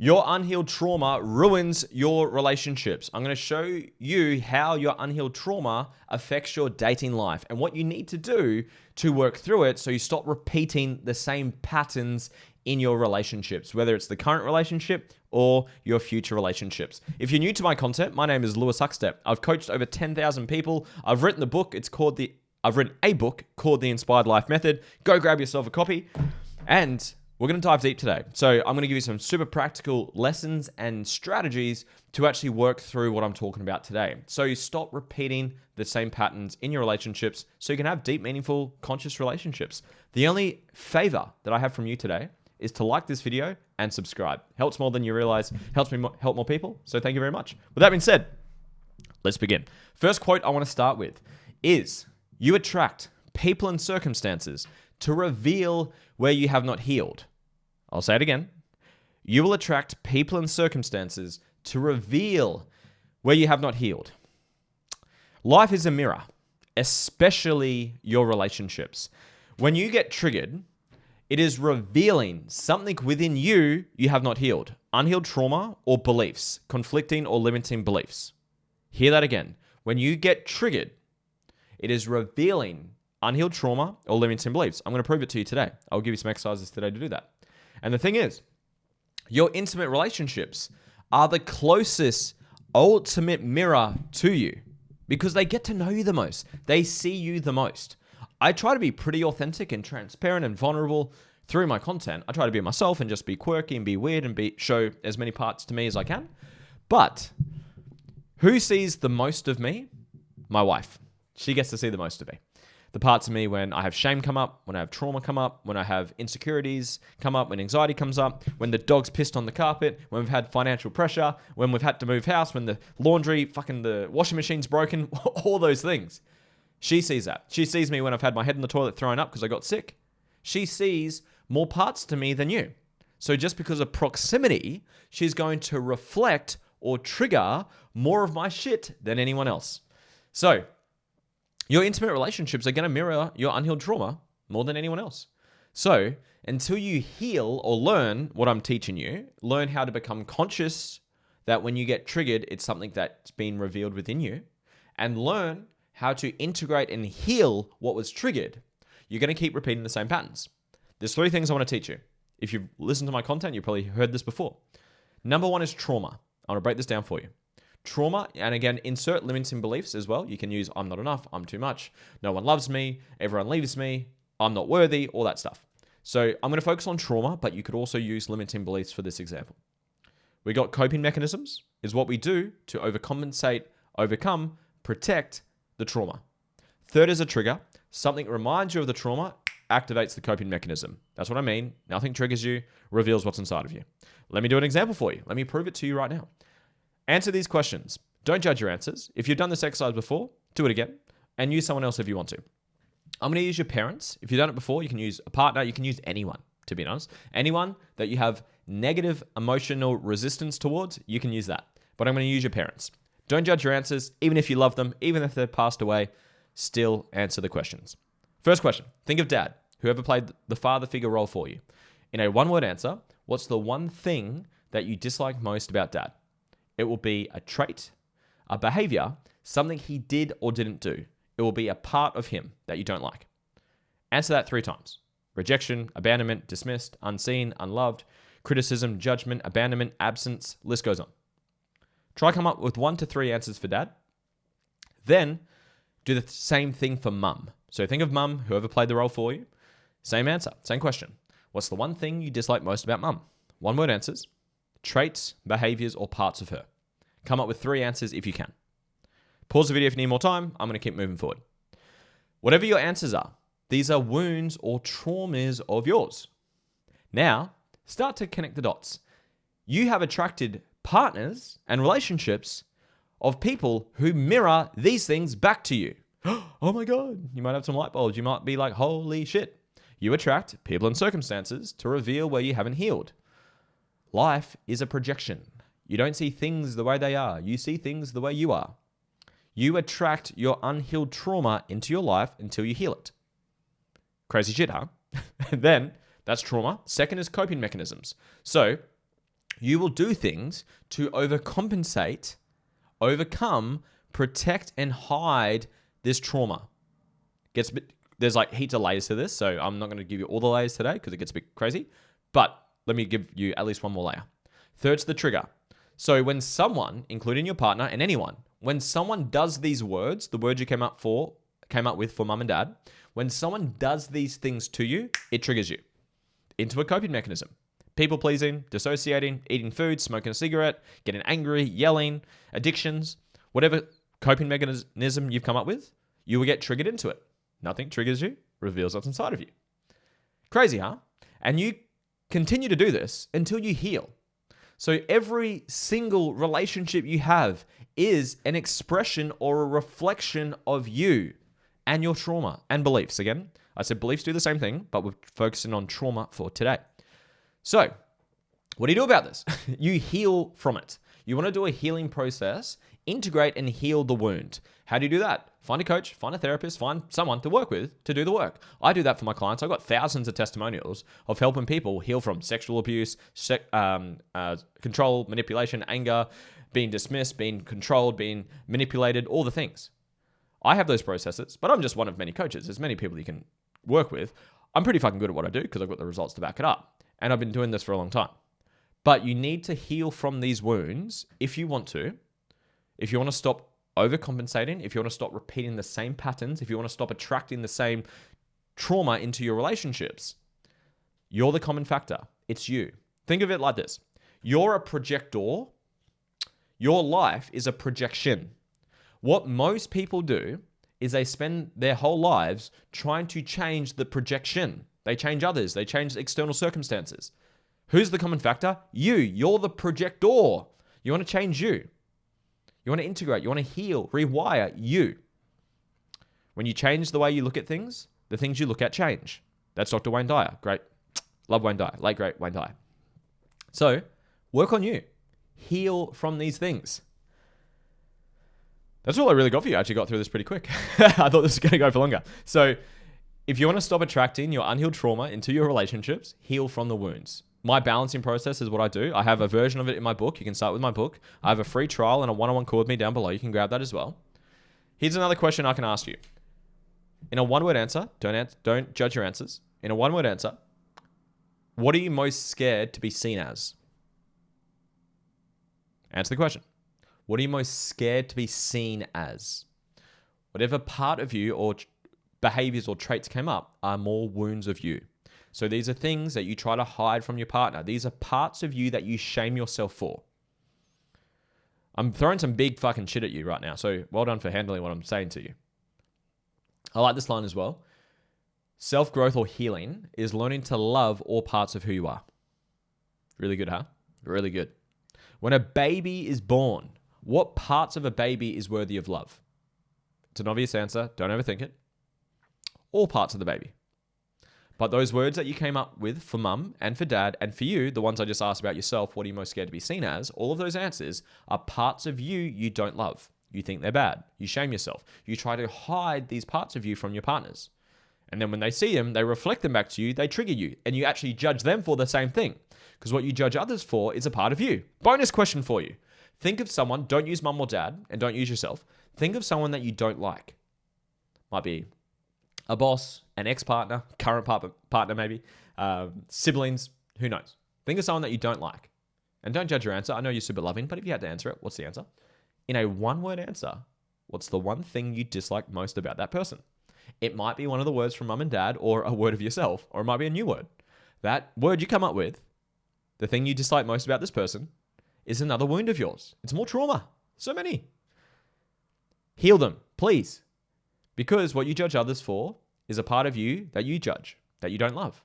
Your unhealed trauma ruins your relationships. I'm going to show you how your unhealed trauma affects your dating life and what you need to do to work through it so you stop repeating the same patterns in your relationships, whether it's the current relationship or your future relationships. If you're new to my content, my name is Lewis Huckstep. I've coached over 10,000 people. I've written a book called The Inspired Life Method. Go grab yourself a copy. And we're going to dive deep today. So I'm going to give you some super practical lessons and strategies to actually work through what I'm talking about today. So you stop repeating the same patterns in your relationships so you can have deep, meaningful, conscious relationships. The only favor that I have from you today is to like this video and subscribe. Helps more than you realize, helps me help more people. So thank you very much. With that being said, let's begin. First quote I want to start with is, you attract people and circumstances to reveal where you have not healed. I'll say it again. You will attract people and circumstances to reveal where you have not healed. Life is a mirror, especially your relationships. When you get triggered, it is revealing something within you have not healed. Unhealed trauma or beliefs, conflicting or limiting beliefs. Hear that again. When you get triggered, it is revealing unhealed trauma or limiting beliefs. I'm going to prove it to you today. I'll give you some exercises today to do that. And the thing is, your intimate relationships are the closest ultimate mirror to you because they get to know you the most. They see you the most. I try to be pretty authentic and transparent and vulnerable through my content. I try to be myself and just be quirky and be weird and show as many parts to me as I can. But who sees the most of me? My wife. She gets to see the most of me. The parts of me when I have shame come up, when I have trauma come up, when I have insecurities come up, when anxiety comes up, when the dog's pissed on the carpet, when we've had financial pressure, when we've had to move house, when the laundry, the washing machine's broken, all those things. She sees that. She sees me when I've had my head in the toilet thrown up because I got sick. She sees more parts to me than you. So just because of proximity, she's going to reflect or trigger more of my shit than anyone else. So your intimate relationships are going to mirror your unhealed trauma more than anyone else. So until you heal or learn what I'm teaching you, learn how to become conscious that when you get triggered, it's something that's been revealed within you, and learn how to integrate and heal what was triggered, you're going to keep repeating the same patterns. There's 3 things I want to teach you. If you've listened to my content, you've probably heard this before. Number 1 is trauma. I want to break this down for you. Trauma, and again, insert limiting beliefs as well. You can use I'm not enough, I'm too much, no one loves me, everyone leaves me, I'm not worthy, all that stuff. So I'm going to focus on trauma, but you could also use limiting beliefs for this example. We got coping mechanisms, is what we do to overcompensate, overcome, protect the trauma. Third is a trigger. Something reminds you of the trauma, activates the coping mechanism. That's what I mean. Nothing triggers you, reveals what's inside of you. Let me do an example for you. Let me prove it to you right now. Answer these questions. Don't judge your answers. If you've done this exercise before, do it again and use someone else if you want to. I'm going to use your parents. If you've done it before, you can use a partner. You can use anyone, to be honest. Anyone that you have negative emotional resistance towards, you can use that. But I'm going to use your parents. Don't judge your answers. Even if you love them, even if they've passed away, still answer the questions. First question. Think of dad, whoever played the father figure role for you. In a 1-word answer, what's the one thing that you dislike most about dad? It will be a trait, a behavior, something he did or didn't do. It will be a part of him that you don't like. Answer that 3 times. Rejection, abandonment, dismissed, unseen, unloved, criticism, judgment, abandonment, absence, list goes on. Try come up with 1 to 3 answers for dad. Then do the same thing for mum. So think of mum, whoever played the role for you. Same answer, same question. What's the one thing you dislike most about mum? 1-word answers. Traits, behaviors, or parts of her. Come up with 3 answers if you can. Pause the video if you need more time. I'm going to keep moving forward. Whatever your answers are, these are wounds or traumas of yours. Now, start to connect the dots. You have attracted partners and relationships of people who mirror these things back to you. Oh my God, you might have some light bulbs. You might be like, holy shit. You attract people and circumstances to reveal where you haven't healed. Life is a projection. You don't see things the way they are. You see things the way you are. You attract your unhealed trauma into your life until you heal it. Crazy shit, huh? Then that's trauma. Second is coping mechanisms. So you will do things to overcompensate, overcome, protect, and hide this trauma. There's like heaps of layers to this, so I'm not going to give you all the layers today because it gets a bit crazy, but let me give you at least one more layer. Third's the trigger. So when someone, including your partner and anyone, when someone does these words, the words you came up with for mum and dad, when someone does these things to you, it triggers you into a coping mechanism. People pleasing, dissociating, eating food, smoking a cigarette, getting angry, yelling, addictions, whatever coping mechanism you've come up with, you will get triggered into it. Nothing triggers you, reveals what's inside of you. Crazy, huh? And you continue to do this until you heal. So every single relationship you have is an expression or a reflection of you and your trauma and beliefs. Again, I said beliefs do the same thing, but we're focusing on trauma for today. So what do you do about this? You heal from it. You want to do a healing process, integrate and heal the wound. How do you do that? Find a coach, find a therapist, find someone to work with to do the work. I do that for my clients. I've got thousands of testimonials of helping people heal from sexual abuse, control, manipulation, anger, being dismissed, being controlled, being manipulated, all the things. I have those processes, but I'm just one of many coaches. There's many people you can work with. I'm pretty fucking good at what I do because I've got the results to back it up. And I've been doing this for a long time. But you need to heal from these wounds if you want to. If you want to stop overcompensating, if you want to stop repeating the same patterns, if you want to stop attracting the same trauma into your relationships, you're the common factor. It's you. Think of it like this. You're a projector. Your life is a projection. What most people do is they spend their whole lives trying to change the projection. They change others. They change external circumstances. Who's the common factor? You. You're the projector. You want to change you. You want to integrate. You want to heal, rewire you. When you change the way you look at things, the things you look at change. That's Dr. Wayne Dyer. Great. Love Wayne Dyer. Late great Wayne Dyer. So work on you. Heal from these things. That's all I really got for you. I actually got through this pretty quick. I thought this was going to go for longer. So if you want to stop attracting your unhealed trauma into your relationships, heal from the wounds. My balancing process is what I do. I have a version of it in my book. You can start with my book. I have a free trial and a one-on-one call with me down below. You can grab that as well. Here's another question I can ask you. In a one-word answer, don't judge your answers. In a one-word answer, what are you most scared to be seen as? Answer the question. What are you most scared to be seen as? Whatever part of you or behaviors or traits came up are more wounds of you. So these are things that you try to hide from your partner. These are parts of you that you shame yourself for. I'm throwing some big fucking shit at you right now. So well done for handling what I'm saying to you. I like this line as well. Self-growth or healing is learning to love all parts of who you are. Really good, huh? Really good. When a baby is born, what parts of a baby is worthy of love? It's an obvious answer. Don't overthink it. All parts of the baby. But those words that you came up with for mum and for dad and for you, the ones I just asked about yourself, what are you most scared to be seen as? All of those answers are parts of you you don't love. You think they're bad. You shame yourself. You try to hide these parts of you from your partners. And then when they see them, they reflect them back to you, they trigger you, and you actually judge them for the same thing. Because what you judge others for is a part of you. Bonus question for you. Think of someone, don't use mum or dad, and don't use yourself. Think of someone that you don't like. Might be a boss, an ex-partner, current partner maybe, siblings, who knows. Think of someone that you don't like. And don't judge your answer. I know you're super loving, but if you had to answer it, what's the answer? In a one-word answer, what's the one thing you dislike most about that person? It might be one of the words from mum and dad or a word of yourself, or it might be a new word. That word you come up with, the thing you dislike most about this person, is another wound of yours. It's more trauma. So many. Heal them, please. Because what you judge others for is a part of you that you judge, that you don't love.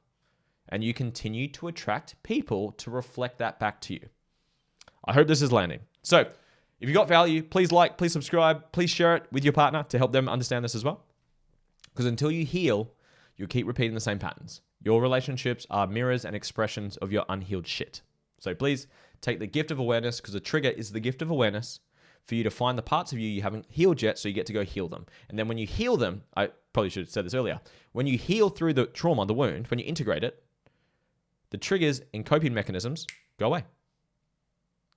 And you continue to attract people to reflect that back to you. I hope this is landing. So if you got value, please like, please subscribe, please share it with your partner to help them understand this as well. Because until you heal, you'll keep repeating the same patterns. Your relationships are mirrors and expressions of your unhealed shit. So please take the gift of awareness, because the trigger is the gift of awareness, for you to find the parts of you haven't healed yet, so you get to go heal them. And then when you heal them, I probably should have said this earlier, when you heal through the trauma, the wound, when you integrate it, the triggers and coping mechanisms go away.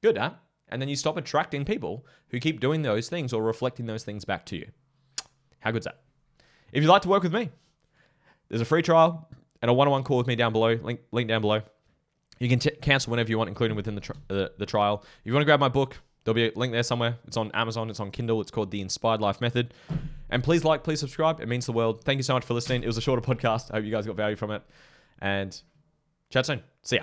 good at, and then you stop attracting people who keep doing those things or reflecting those things back to you. How good's that? If you'd like to work with me, there's a free trial and a one-on-one call with me down below. Link down below. You can cancel whenever you want, including within the trial. If you want to grab my book, there'll be a link there somewhere. It's on Amazon. It's on Kindle. It's called The Inspired Life Method. And please please subscribe. It means the world. Thank you so much for listening. It was a shorter podcast. I hope you guys got value from it. And chat soon. See ya.